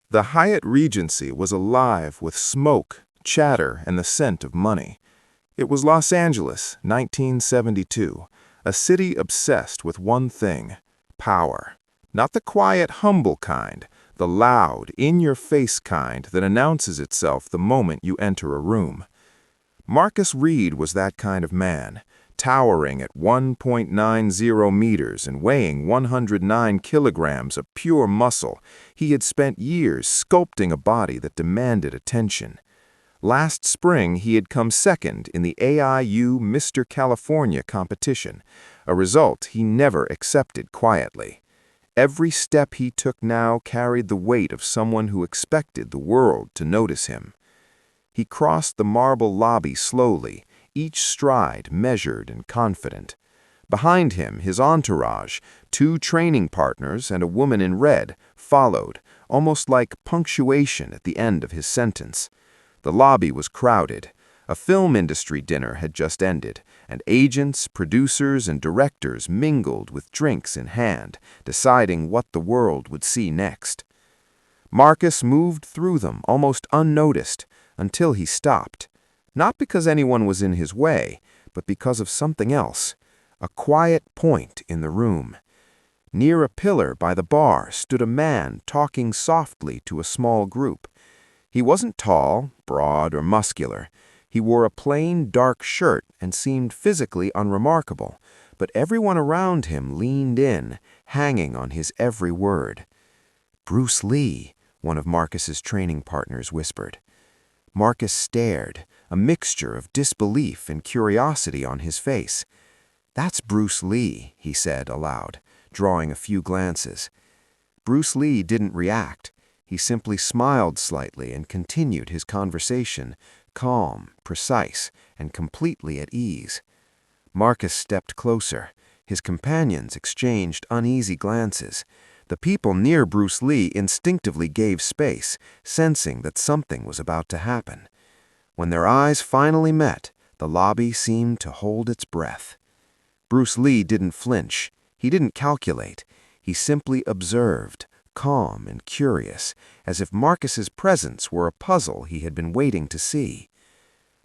The Hyatt Regency was alive with smoke, chatter, and the scent of money. It was Los Angeles, 1972, a city obsessed with one thing: power. Not the quiet, humble kind, the loud, in-your-face kind that announces itself the moment you enter a room. Marcus Reed was that kind of man, towering at 1.90 meters and weighing 109 kilograms of pure muscle. He had spent years sculpting a body that demanded attention. Last spring, he had come second in the AIU Mr. California competition, a result he never accepted quietly. Every step he took now carried the weight of someone who expected the world to notice him. He crossed the marble lobby slowly, each stride measured and confident. Behind him, his entourage, 2 training partners and a woman in red, followed, almost like punctuation at the end of his sentence. The lobby was crowded. A film industry dinner had just ended, and agents, producers, and directors mingled with drinks in hand, deciding what the world would see next. Marcus moved through them almost unnoticed until he stopped. Not because anyone was in his way, but because of something else, a quiet point in the room. Near a pillar by the bar stood a man talking softly to a small group. He wasn't tall, broad, or muscular. He wore a plain, dark shirt and seemed physically unremarkable, but everyone around him leaned in, hanging on his every word. "Bruce Lee," one of Marcus's training partners whispered. Marcus stared, a mixture of disbelief and curiosity on his face. "That's Bruce Lee," he said aloud, drawing a few glances. Bruce Lee didn't react. He simply smiled slightly and continued his conversation, calm, precise, and completely at ease. Marcus stepped closer. His companions exchanged uneasy glances. The people near Bruce Lee instinctively gave space, sensing that something was about to happen. When their eyes finally met, the lobby seemed to hold its breath. Bruce Lee didn't flinch. He didn't calculate. He simply observed, calm and curious, as if Marcus's presence were a puzzle he had been waiting to see.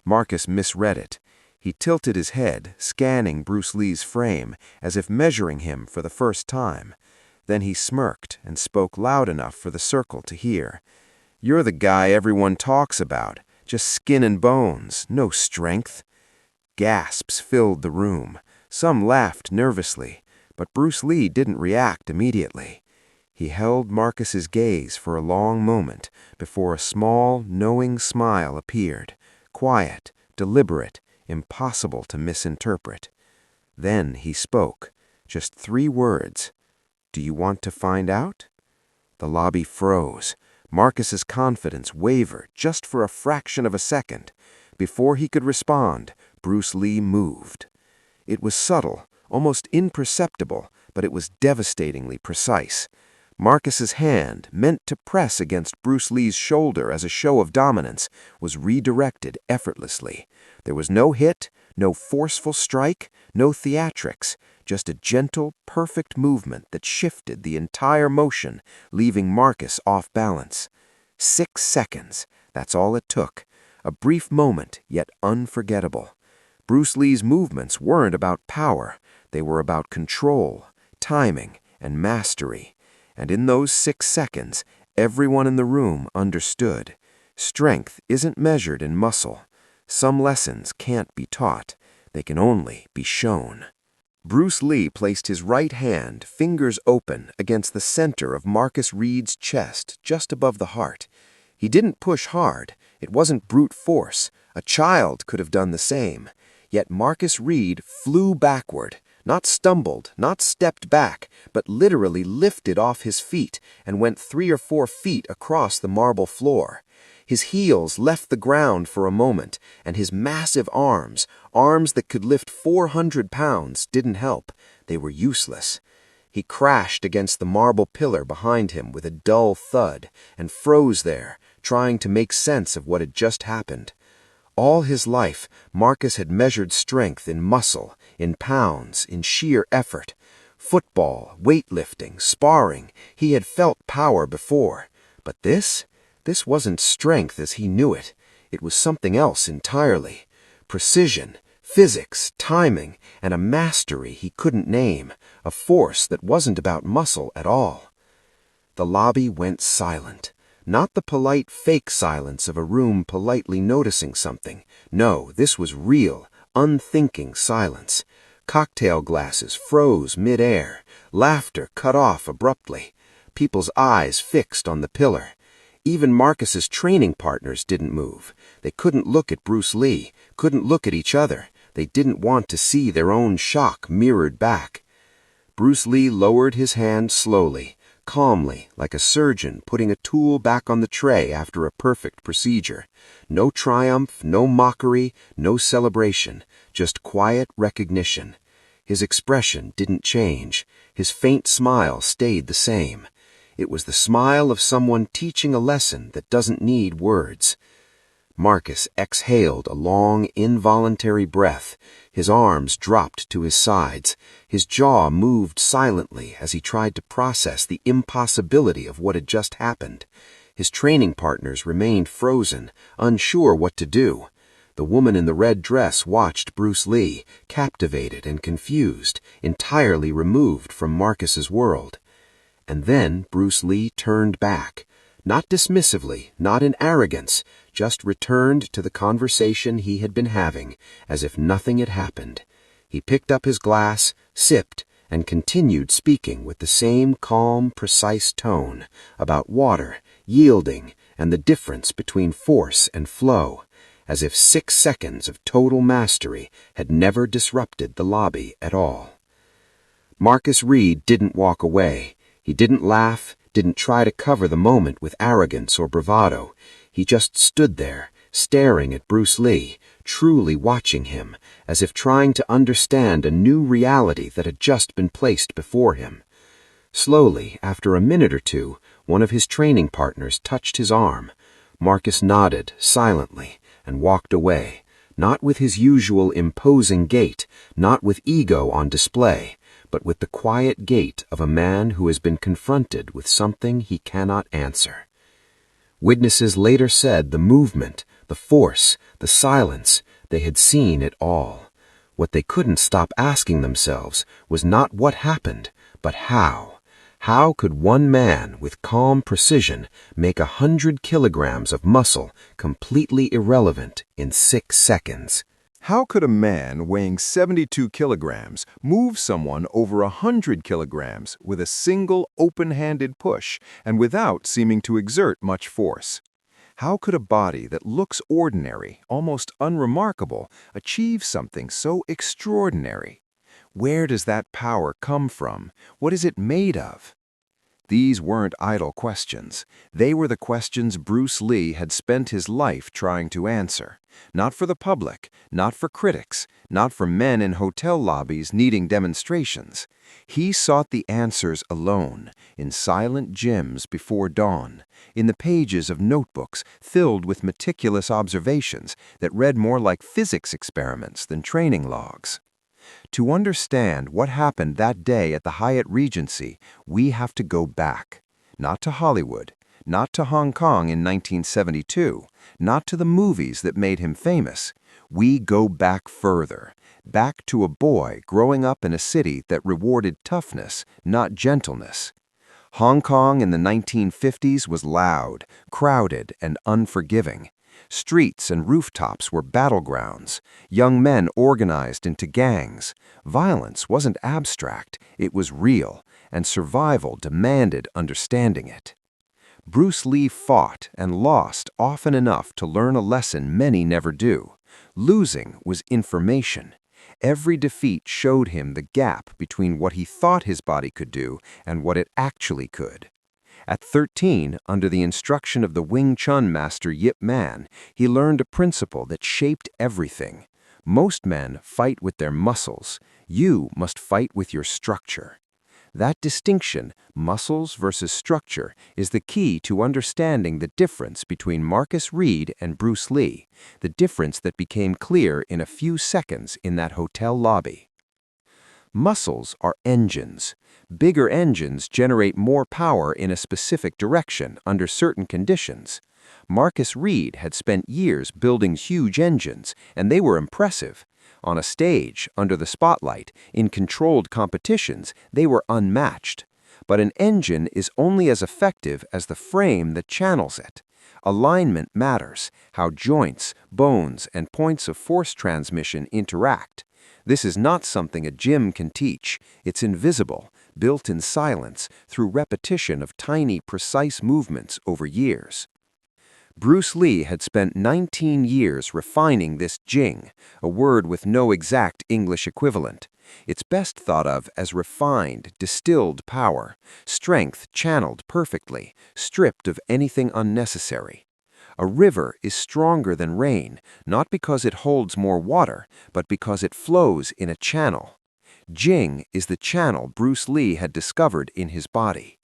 Marcus misread it. He tilted his head, scanning Bruce Lee's frame, as if measuring him for the first time. Then he smirked and spoke loud enough for the circle to hear. "You're the guy everyone talks about. Just skin and bones, no strength." Gasps filled the room. Some laughed nervously, but Bruce Lee didn't react immediately. He held Marcus's gaze for a long moment before a small, knowing smile appeared, quiet, deliberate, impossible to misinterpret. Then he spoke, just 3 words. "Do you want to find out?" The lobby froze. Marcus's confidence wavered just for a fraction of a second. Before he could respond, Bruce Lee moved. It was subtle, almost imperceptible, but it was devastatingly precise. Marcus's hand, meant to press against Bruce Lee's shoulder as a show of dominance, was redirected effortlessly. There was no hit, no forceful strike, no theatrics, just a gentle, perfect movement that shifted the entire motion, leaving Marcus off balance. 6 seconds, that's all it took. A brief moment, yet unforgettable. Bruce Lee's movements weren't about power. They were about control, timing, and mastery. And in those 6 seconds, everyone in the room understood. Strength isn't measured in muscle. Some lessons can't be taught. They can only be shown. Bruce Lee placed his right hand, fingers open, against the center of Marcus Reed's chest, just above the heart. He didn't push hard. It wasn't brute force. A child could have done the same. Yet Marcus Reed flew backward, not stumbled, not stepped back, but literally lifted off his feet and went 3 or 4 feet across the marble floor. His heels left the ground for a moment, and his massive arms, arms that could lift 400 pounds, didn't help. They were useless. He crashed against the marble pillar behind him with a dull thud and froze there, trying to make sense of what had just happened. All his life, Marcus had measured strength in muscle, in pounds, in sheer effort. Football, weightlifting, sparring, he had felt power before. But this wasn't strength as he knew it. It was something else entirely. Precision, physics, timing, and a mastery he couldn't name, a force that wasn't about muscle at all. The lobby went silent. Not the polite fake silence of a room politely noticing something. No, this was real, unthinking silence. Cocktail glasses froze mid-air, laughter cut off abruptly, people's eyes fixed on the pillar. Even Marcus's training partners didn't move. They couldn't look at Bruce Lee, couldn't look at each other. They didn't want to see their own shock mirrored back. Bruce Lee lowered his hand slowly, calmly, like a surgeon putting a tool back on the tray after a perfect procedure. No triumph, no mockery, no celebration, just quiet recognition. His expression didn't change. His faint smile stayed the same. It was the smile of someone teaching a lesson that doesn't need words. Marcus exhaled a long, involuntary breath. His arms dropped to his sides. His jaw moved silently as he tried to process the impossibility of what had just happened. His training partners remained frozen, unsure what to do. The woman in the red dress watched Bruce Lee, captivated and confused, entirely removed from Marcus's world. And then Bruce Lee turned back. Not dismissively, not in arrogance, just returned to the conversation he had been having, as if nothing had happened. He picked up his glass, sipped, and continued speaking with the same calm, precise tone about water, yielding, and the difference between force and flow, as if 6 seconds of total mastery had never disrupted the lobby at all. Marcus Reed didn't walk away. He didn't laugh, didn't try to cover the moment with arrogance or bravado. He just stood there, staring at Bruce Lee, truly watching him, as if trying to understand a new reality that had just been placed before him. Slowly, after a minute or two, one of his training partners touched his arm. Marcus nodded silently and walked away, not with his usual imposing gait, not with ego on display, but with the quiet gait of a man who has been confronted with something he cannot answer. Witnesses later said the movement, the force, the silence, they had seen it all. What they couldn't stop asking themselves was not what happened, but how. How could one man with calm precision make 100 kilograms of muscle completely irrelevant in 6 seconds? How could a man weighing 72 kilograms move someone over 100 kilograms with a single open-handed push and without seeming to exert much force? How could a body that looks ordinary, almost unremarkable, achieve something so extraordinary? Where does that power come from? What is it made of? These weren't idle questions. They were the questions Bruce Lee had spent his life trying to answer. Not for the public, not for critics, not for men in hotel lobbies needing demonstrations. He sought the answers alone, in silent gyms before dawn, in the pages of notebooks filled with meticulous observations that read more like physics experiments than training logs. To understand what happened that day at the Hyatt Regency, we have to go back. Not to Hollywood, not to Hong Kong in 1972, not to the movies that made him famous. We go back further, back to a boy growing up in a city that rewarded toughness, not gentleness. Hong Kong in the 1950s was loud, crowded, and unforgiving. Streets and rooftops were battlegrounds. Young men organized into gangs. Violence wasn't abstract, it was real, and survival demanded understanding it. Bruce Lee fought and lost often enough to learn a lesson many never do. Losing was information. Every defeat showed him the gap between what he thought his body could do and what it actually could. At 13, under the instruction of the Wing Chun master Yip Man, he learned a principle that shaped everything. Most men fight with their muscles. You must fight with your structure. That distinction, muscles versus structure, is the key to understanding the difference between Marcus Reed and Bruce Lee, the difference that became clear in a few seconds in that hotel lobby. Muscles are engines. Bigger engines generate more power in a specific direction under certain conditions. Marcus Reed had spent years building huge engines, and they were impressive. On a stage, under the spotlight, in controlled competitions, they were unmatched. But an engine is only as effective as the frame that channels it. Alignment matters, how joints, bones, and points of force transmission interact. This is not something a gym can teach. It's invisible, built in silence, through repetition of tiny, precise movements over years. Bruce Lee had spent 19 years refining this jing, a word with no exact English equivalent. It's best thought of as refined, distilled power, strength channeled perfectly, stripped of anything unnecessary. A river is stronger than rain, not because it holds more water, but because it flows in a channel. Jing is the channel Bruce Lee had discovered in his body.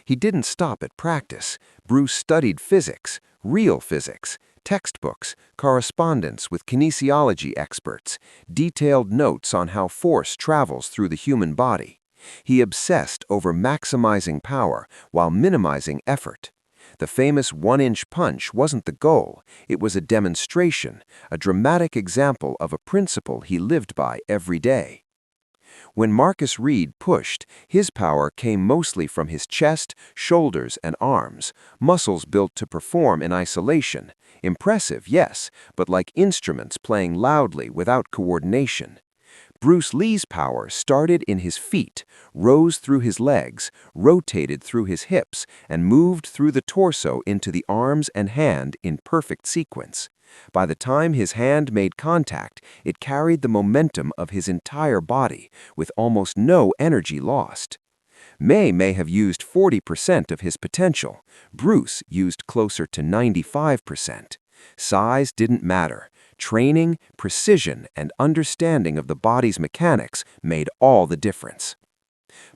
He didn't stop at practice. Bruce studied physics, real physics, textbooks, correspondence with kinesiology experts, detailed notes on how force travels through the human body. He obsessed over maximizing power while minimizing effort. The famous one-inch punch wasn't the goal, it was a demonstration, a dramatic example of a principle he lived by every day. When Marcus Reed pushed, his power came mostly from his chest, shoulders, and arms, muscles built to perform in isolation. Impressive, yes, but like instruments playing loudly without coordination. Bruce Lee's power started in his feet, rose through his legs, rotated through his hips, and moved through the torso into the arms and hand in perfect sequence. By the time his hand made contact, it carried the momentum of his entire body, with almost no energy lost. May have used 40% of his potential. Bruce used closer to 95%. Size didn't matter. Training, precision, and understanding of the body's mechanics made all the difference.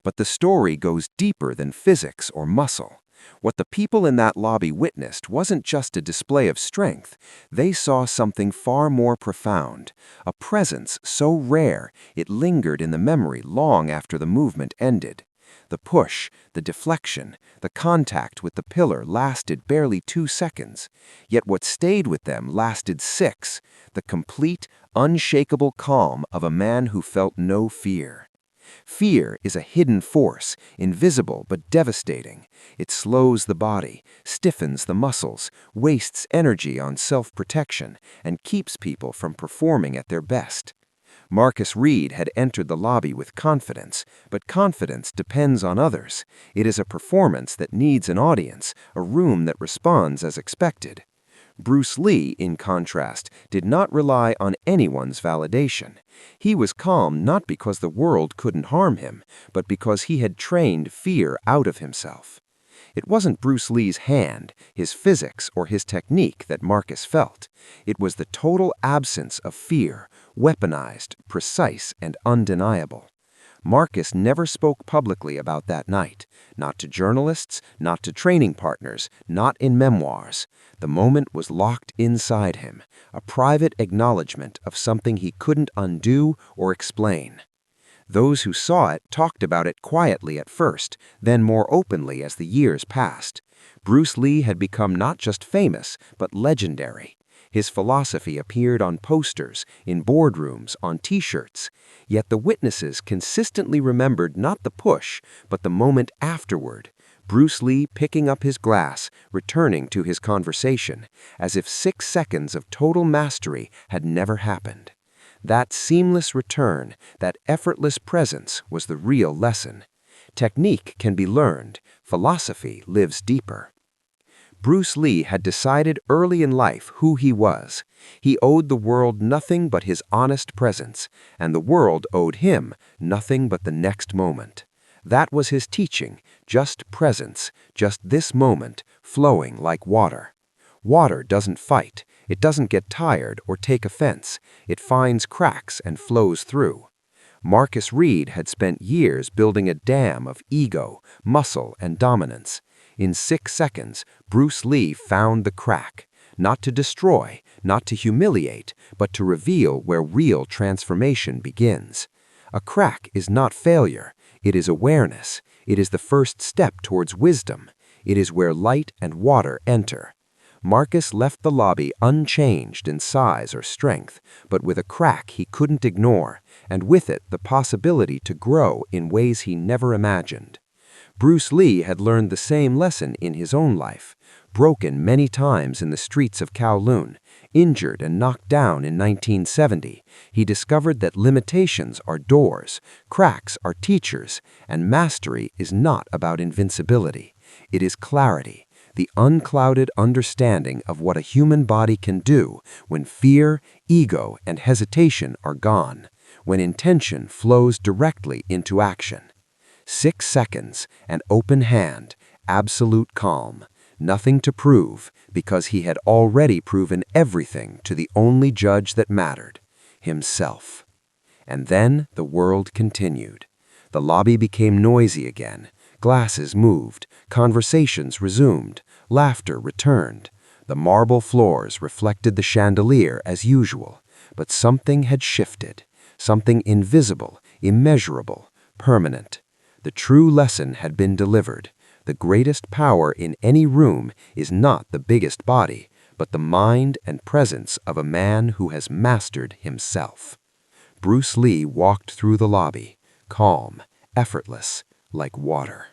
But the story goes deeper than physics or muscle. What the people in that lobby witnessed wasn't just a display of strength. They saw something far more profound, a presence so rare it lingered in the memory long after the movement ended. The push, the deflection, the contact with the pillar lasted barely 2 seconds, yet what stayed with them lasted 6, the complete, unshakable calm of a man who felt no fear. Fear is a hidden force, invisible but devastating. It slows the body, stiffens the muscles, wastes energy on self-protection, and keeps people from performing at their best. Marcus Reed had entered the lobby with confidence, but confidence depends on others. It is a performance that needs an audience, a room that responds as expected. Bruce Lee, in contrast, did not rely on anyone's validation. He was calm not because the world couldn't harm him, but because he had trained fear out of himself. It wasn't Bruce Lee's hand, his physics, or his technique that Marcus felt. It was the total absence of fear, weaponized, precise, and undeniable. Marcus never spoke publicly about that night, not to journalists, not to training partners, not in memoirs. The moment was locked inside him, a private acknowledgement of something he couldn't undo or explain. Those who saw it talked about it quietly at first, then more openly as the years passed. Bruce Lee had become not just famous, but legendary. His philosophy appeared on posters, in boardrooms, on t-shirts. Yet the witnesses consistently remembered not the push, but the moment afterward. Bruce Lee picking up his glass, returning to his conversation, as if 6 seconds of total mastery had never happened. That seamless return, that effortless presence was the real lesson. Technique can be learned, philosophy lives deeper. Bruce Lee had decided early in life who he was. He owed the world nothing but his honest presence, and the world owed him nothing but the next moment. That was his teaching, just presence, just this moment, flowing like water. Water doesn't fight, it doesn't get tired or take offense, it finds cracks and flows through. Marcus Reed had spent years building a dam of ego, muscle, and dominance. In 6 seconds, Bruce Lee found the crack, not to destroy, not to humiliate, but to reveal where real transformation begins. A crack is not failure. It is awareness. It is the first step towards wisdom. It is where light and water enter. Marcus left the lobby unchanged in size or strength, but with a crack he couldn't ignore, and with it the possibility to grow in ways he never imagined. Bruce Lee had learned the same lesson in his own life. Broken many times in the streets of Kowloon, injured and knocked down in 1970, he discovered that limitations are doors, cracks are teachers, and mastery is not about invincibility. It is clarity, the unclouded understanding of what a human body can do when fear, ego, and hesitation are gone, when intention flows directly into action. 6 seconds, an open hand, absolute calm. Nothing to prove, because he had already proven everything to the only judge that mattered, himself. And then the world continued. The lobby became noisy again. Glasses moved, conversations resumed, laughter returned. The marble floors reflected the chandelier as usual, but something had shifted, something invisible, immeasurable, permanent. The true lesson had been delivered. The greatest power in any room is not the biggest body, but the mind and presence of a man who has mastered himself. Bruce Lee walked through the lobby, calm, effortless, like water.